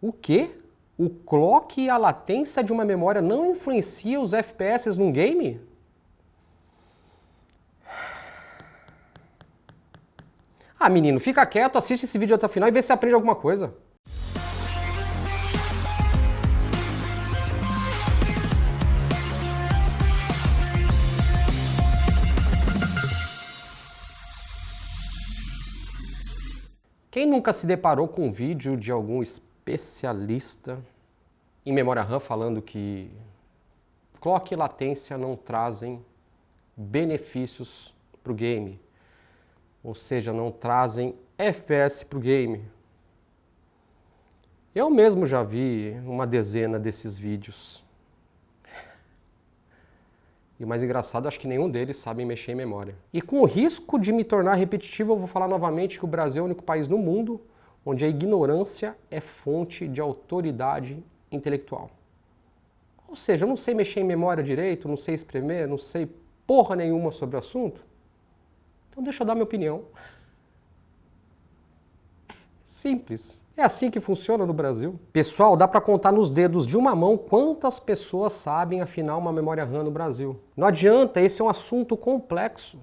O quê? O clock e a latência de uma memória não influenciam os FPS num game? Ah, menino, fica quieto, assiste esse vídeo até o final e vê se aprende alguma coisa. Quem nunca se deparou com um vídeo de algum especialista em memória RAM falando que clock e latência não trazem benefícios para o game, ou seja, não trazem FPS para o game? Eu mesmo já vi uma dezena desses vídeos. E o mais engraçado, acho que nenhum deles sabe mexer em memória. E com o risco de me tornar repetitivo, eu vou falar novamente que o Brasil é o único país no mundo onde a ignorância é fonte de autoridade intelectual. Ou seja, eu não sei mexer em memória direito, não sei espremer, não sei porra nenhuma sobre o assunto. Então deixa eu dar minha opinião. Simples. É assim que funciona no Brasil. Pessoal, dá para contar nos dedos de uma mão quantas pessoas sabem afinar uma memória RAM no Brasil. Não adianta, esse é um assunto complexo.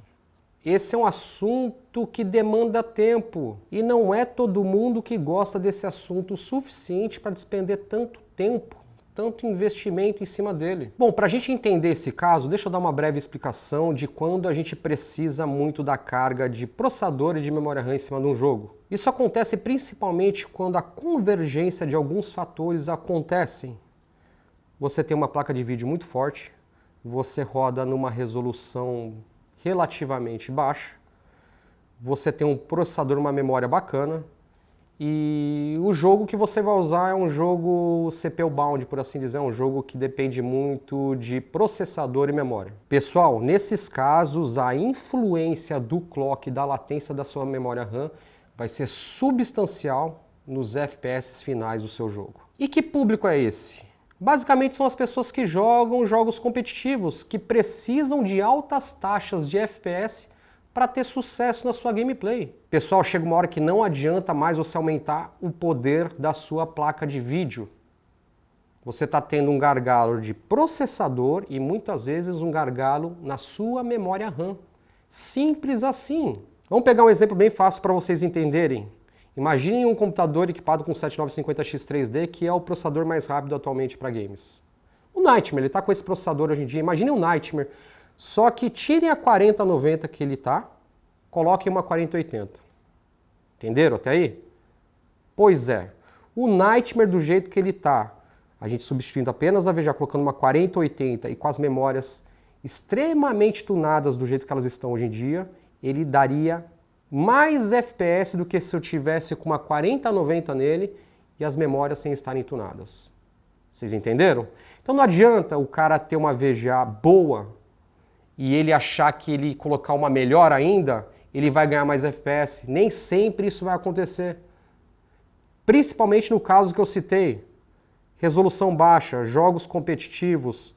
Esse é um assunto que demanda tempo. E não é todo mundo que gosta desse assunto o suficiente para despender tanto tempo, tanto investimento em cima dele. Bom, para a gente entender esse caso, deixa eu dar uma breve explicação de quando a gente precisa muito da carga de processador e de memória RAM em cima de um jogo. Isso acontece principalmente quando a convergência de alguns fatores acontecem. Você tem uma placa de vídeo muito forte, você roda numa resolução relativamente baixa, você tem um processador, uma memória bacana, e o jogo que você vai usar é um jogo CPU bound, por assim dizer, é um jogo que depende muito de processador e memória. Pessoal, nesses casos, a influência do clock, da latência da sua memória RAM, vai ser substancial nos FPS finais do seu jogo. E que público é esse? Basicamente são as pessoas que jogam jogos competitivos, que precisam de altas taxas de FPS para ter sucesso na sua gameplay. Pessoal, chega uma hora que não adianta mais você aumentar o poder da sua placa de vídeo. Você está tendo um gargalo de processador e muitas vezes um gargalo na sua memória RAM. Simples assim. Vamos pegar um exemplo bem fácil para vocês entenderem. Imaginem um computador equipado com 7950X3D, que é o processador mais rápido atualmente para games. O Nightmare, ele está com esse processador hoje em dia. Imaginem um Nightmare, só que tirem a 4090 que ele está, coloquem uma 4080. Entenderam até aí? Pois é, o Nightmare do jeito que ele está, a gente substituindo apenas a VGA, colocando uma 4080 e com as memórias extremamente tunadas do jeito que elas estão hoje em dia, ele daria mais FPS do que se eu tivesse com uma 4090 nele e as memórias sem estarem tunadas. Vocês entenderam? Então não adianta o cara ter uma VGA boa e ele achar que ele colocar uma melhor ainda, ele vai ganhar mais FPS. Nem sempre isso vai acontecer. Principalmente no caso que eu citei. Resolução baixa, jogos competitivos,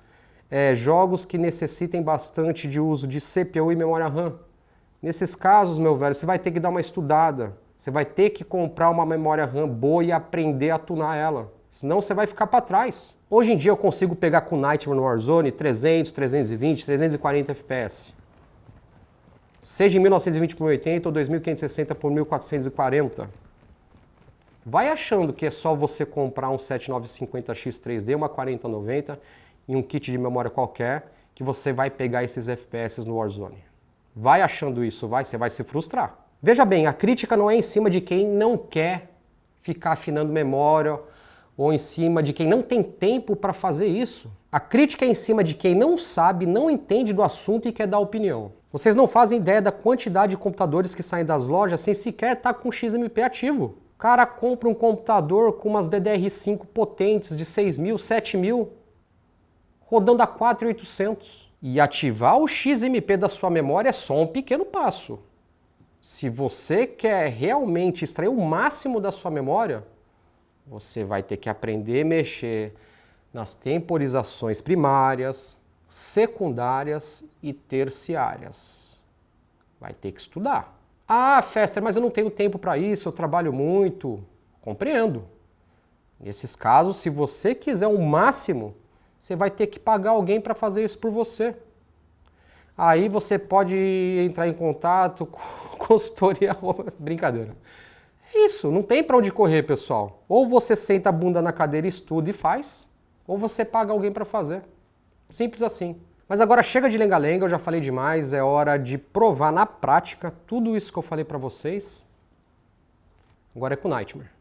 jogos que necessitem bastante de uso de CPU e memória RAM. Nesses casos, meu velho, você vai ter que dar uma estudada. Você vai ter que comprar uma memória RAM boa e aprender a tunar ela. Senão você vai ficar para trás. Hoje em dia eu consigo pegar com Nightmare no Warzone 300, 320, 340 FPS. Seja em 1920 por 1080 ou 2560 por 1440. Vai achando que é só você comprar um 7950X3D, uma 4090 e um kit de memória qualquer que você vai pegar esses FPS no Warzone. Vai achando isso, você vai se frustrar. Veja bem, a crítica não é em cima de quem não quer ficar afinando memória ou em cima de quem não tem tempo para fazer isso. A crítica é em cima de quem não sabe, não entende do assunto e quer dar opinião. Vocês não fazem ideia da quantidade de computadores que saem das lojas sem sequer estar com XMP ativo. O cara compra um computador com umas DDR5 potentes de 6.000, 7.000, rodando a 4.800. E ativar o XMP da sua memória é só um pequeno passo. Se você quer realmente extrair o máximo da sua memória, você vai ter que aprender a mexer nas temporizações primárias, secundárias e terciárias. Vai ter que estudar. Ah, Fester, mas eu não tenho tempo para isso, eu trabalho muito. Compreendo. Nesses casos, se você quiser o máximo, você vai ter que pagar alguém para fazer isso por você. Aí você pode entrar em contato com consultoria, brincadeira. É isso, não tem para onde correr, pessoal. Ou você senta a bunda na cadeira, estuda e faz, ou você paga alguém para fazer. Simples assim. Mas agora chega de lenga-lenga, eu já falei demais, é hora de provar na prática tudo isso que eu falei para vocês. Agora é com o Nightmare.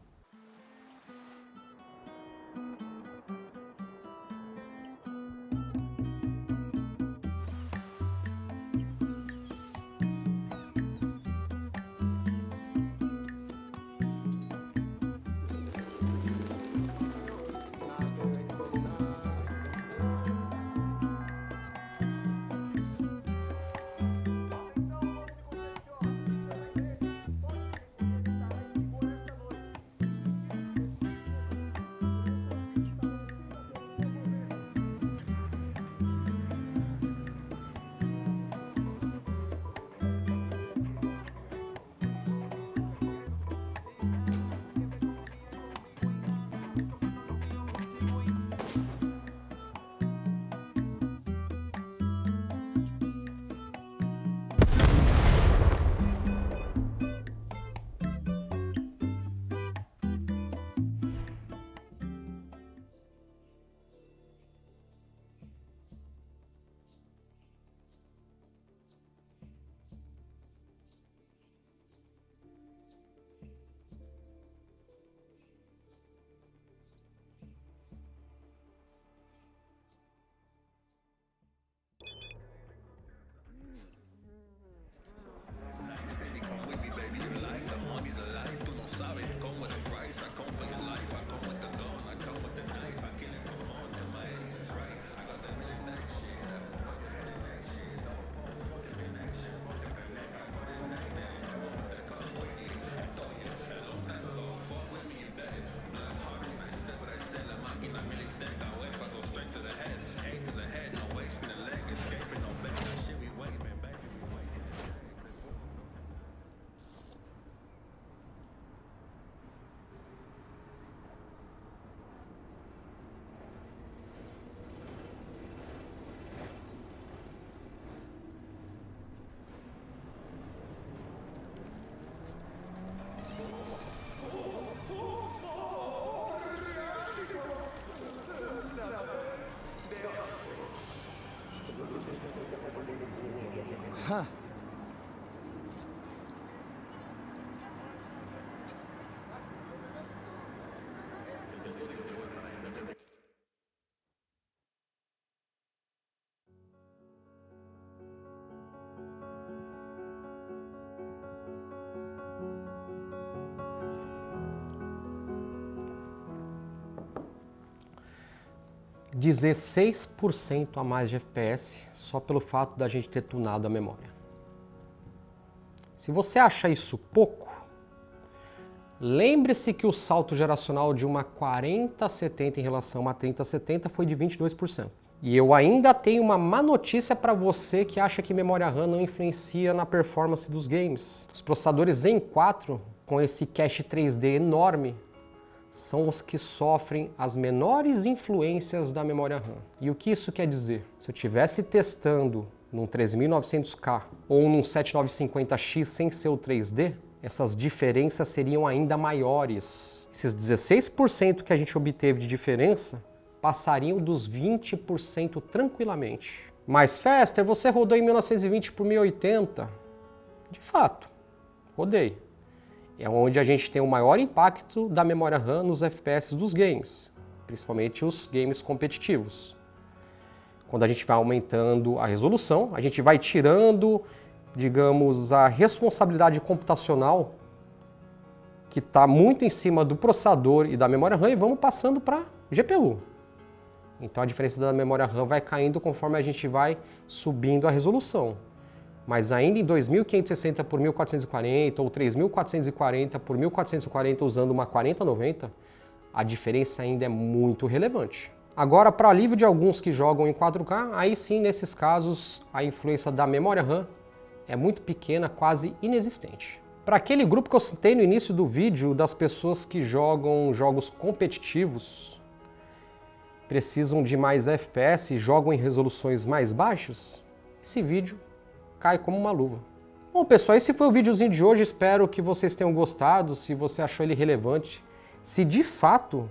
Huh. – 16% a mais de FPS só pelo fato da gente ter tunado a memória. Se você acha isso pouco, lembre-se que o salto geracional de uma 4070 em relação a uma 3070 foi de 22%. E eu ainda tenho uma má notícia para você que acha que memória RAM não influencia na performance dos games. Os processadores Zen 4 com esse cache 3D enorme são os que sofrem as menores influências da memória RAM. E o que isso quer dizer? Se eu estivesse testando num 3900K ou num 7950X sem ser o 3D, essas diferenças seriam ainda maiores. Esses 16% que a gente obteve de diferença passariam dos 20% tranquilamente. Mas, Fester, você rodou em 1920 por 1080? De fato, rodei. É onde a gente tem o maior impacto da memória RAM nos FPS dos games, principalmente os games competitivos. Quando a gente vai aumentando a resolução, a gente vai tirando, digamos, a responsabilidade computacional que está muito em cima do processador e da memória RAM e vamos passando para GPU. Então a diferença da memória RAM vai caindo conforme a gente vai subindo a resolução. Mas ainda em 2560 por 1440 ou 3440 por 1440 usando uma 4090, a diferença ainda é muito relevante. Agora, para alívio de alguns que jogam em 4K, aí sim, nesses casos, a influência da memória RAM é muito pequena, quase inexistente. Para aquele grupo que eu citei no início do vídeo, das pessoas que jogam jogos competitivos, precisam de mais FPS e jogam em resoluções mais baixas, esse vídeo cai como uma luva. Bom, pessoal, esse foi o videozinho de hoje. Espero que vocês tenham gostado. Se você achou ele relevante, se de fato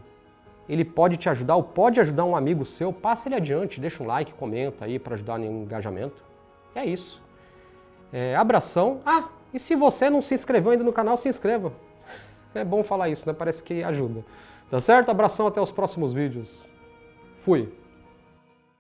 ele pode te ajudar ou pode ajudar um amigo seu, passa ele adiante, deixa um like, comenta aí para ajudar no engajamento. É isso. Abração. Ah, e se você não se inscreveu ainda no canal, se inscreva. É bom falar isso, né? Parece que ajuda. Tá certo? Abração, até os próximos vídeos. Fui.